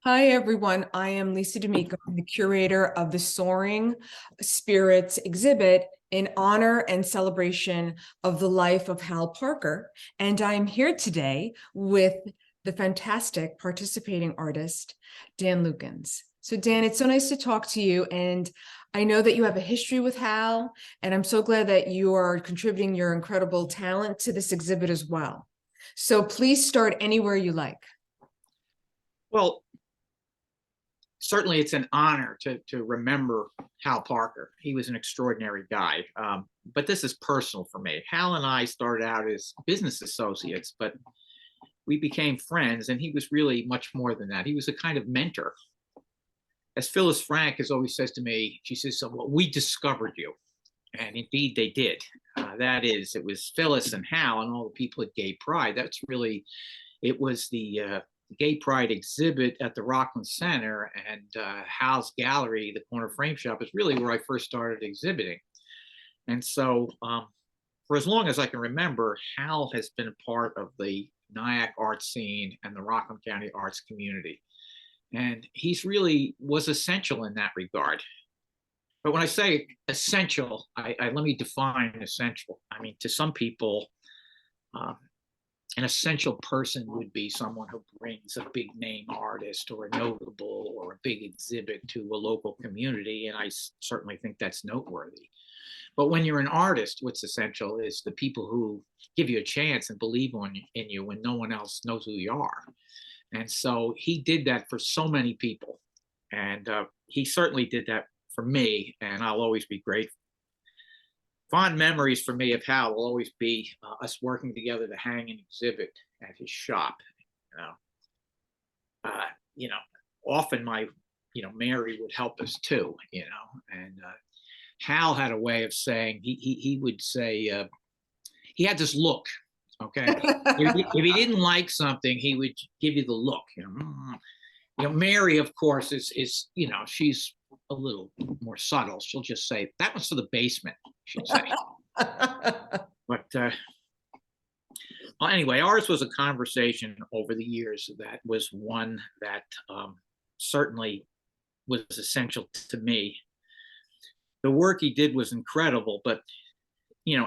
Hi, everyone. I am Lisa D'Amico, the curator of the Soaring Spirits exhibit in honor and celebration of the life of Hal Parker. And I'm here today with the fantastic participating artist, Dan Lukens. So Dan, it's so nice to talk to you. And I know that you have a history with Hal, and I'm so glad that you are contributing your incredible talent to this exhibit as well. So please start anywhere you like. Well, certainly it's an honor to remember Hal Parker. He was an extraordinary guy. But this is personal for me. Hal and I started out as business associates, but we became friends, and he was really much more than that. He was a kind of mentor. As Phyllis Frank has always says to me, she says, "So, well, we discovered you." And indeed they did. That is, it was Phyllis and Hal and all the people at Gay Pride. It was the Gay Pride exhibit at the Rockland Center, and Hal's gallery, the corner frame shop, is really where I first started exhibiting. And so for as long as I can remember, Hal has been a part of the Nyack art scene and the Rockland County arts community. And he's really was essential in that regard. But when I say essential, let me define essential. I mean, to some people, um, an essential person would be someone who brings a big name artist or a notable or a big exhibit to a local community. And I certainly think that's noteworthy. But when you're an artist, what's essential is the people who give you a chance and believe in you when no one else knows who you are. And so he did that for so many people. And he certainly did that for me, and I'll always be grateful. Fond memories for me of Hal will always be us working together to hang an exhibit at his shop. You know, you know, often Mary would help us too. And Hal had a way of saying he would say he had this look. Okay, if he didn't like something, he would give you the look. Mary, of course, is she's a little more subtle. She'll just say that was for the basement. She'd say, but well, anyway, ours was a conversation over the years that was one that certainly was essential to me. The work he did was incredible, but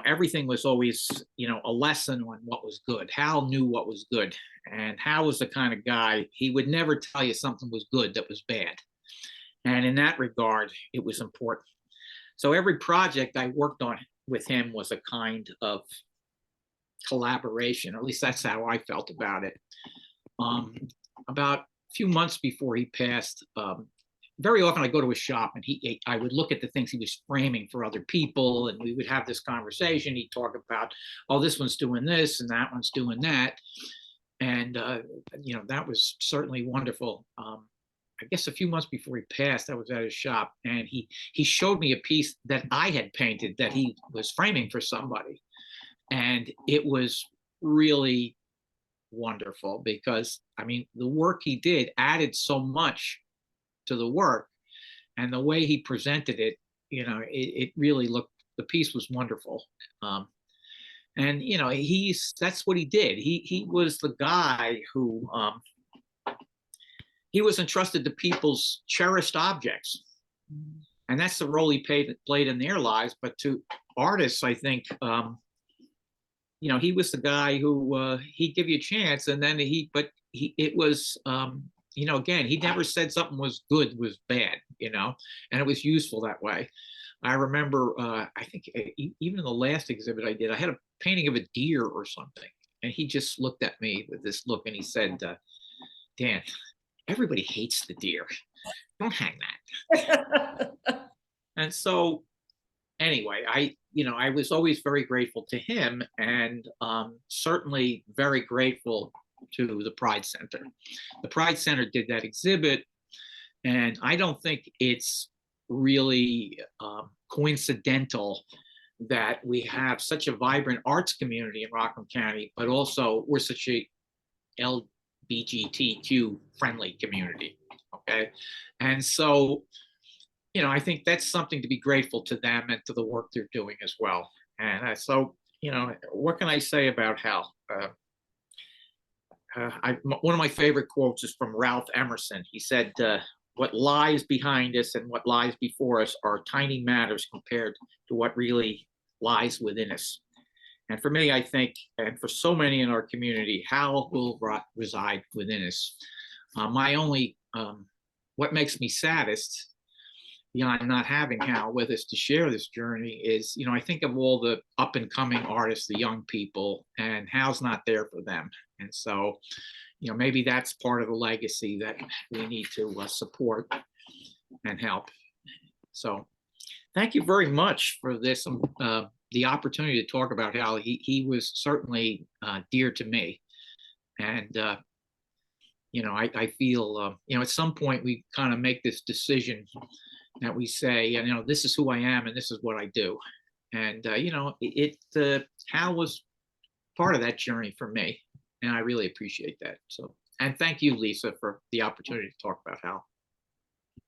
everything was always, a lesson on what was good. Hal knew what was good. And Hal was the kind of guy, he would never tell you something was good that was bad. And in that regard, it was important. So every project I worked on with him was a kind of collaboration. At least that's how I felt about it. About a few months before he passed, very often I go to his shop and I would look at the things he was framing for other people, and we would have this conversation. He'd talk about, oh, this one's doing this and that one's doing that. And, that was certainly wonderful. I guess a few months before he passed, I was at his shop, and he showed me a piece that I had painted that he was framing for somebody. And it was really wonderful because, I mean, the work he did added so much to the work, and the way he presented it, it really looked, the piece was wonderful. And that's what he did. He was the guy who he was entrusted to people's cherished objects, and that's the role he played in their lives. But to artists, I think he was the guy who he'd give you a chance, and then it was again, he never said something was good was bad, and it was useful that way. I remember, I think even in the last exhibit I did, I had a painting of a deer or something, and he just looked at me with this look, and he said, "Dan, everybody hates the deer. Don't hang that." And so, anyway, I was always very grateful to him, and certainly very grateful to the Pride Center. The Pride Center did that exhibit, and I don't think it's really coincidental that we have such a vibrant arts community in Rockland County, but also we're such a LGBTQ friendly community. Okay, and so I think that's something to be grateful to them and to the work they're doing as well. And so what can I say about Hal? one of my favorite quotes is from Ralph Emerson. He said, "What lies behind us and what lies before us are tiny matters compared to what really lies within us." And for me, I think, and for so many in our community, Hal will reside within us. My only, what makes me saddest, beyond not having Hal with us to share this journey, is, I think of all the up and coming artists, the young people, and Hal's not there for them. And so, maybe that's part of the legacy that we need to support and help. So thank you very much for this, the opportunity to talk about Hal. He was certainly dear to me. And, I feel, at some point we kind of make this decision that we say, this is who I am and this is what I do. And, Hal was part of that journey for me. And I really appreciate that. So, and thank you, Lisa, for the opportunity to talk about Hal.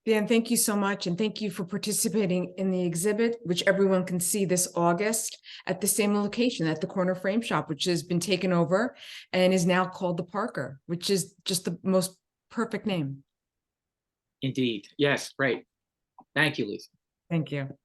Dan, thank you so much. And thank you for participating in the exhibit, which everyone can see this August at the same location at the Corner Frame Shop, which has been taken over and is now called the Parker, which is just the most perfect name. Indeed. Yes. Great. Thank you, Lisa. Thank you.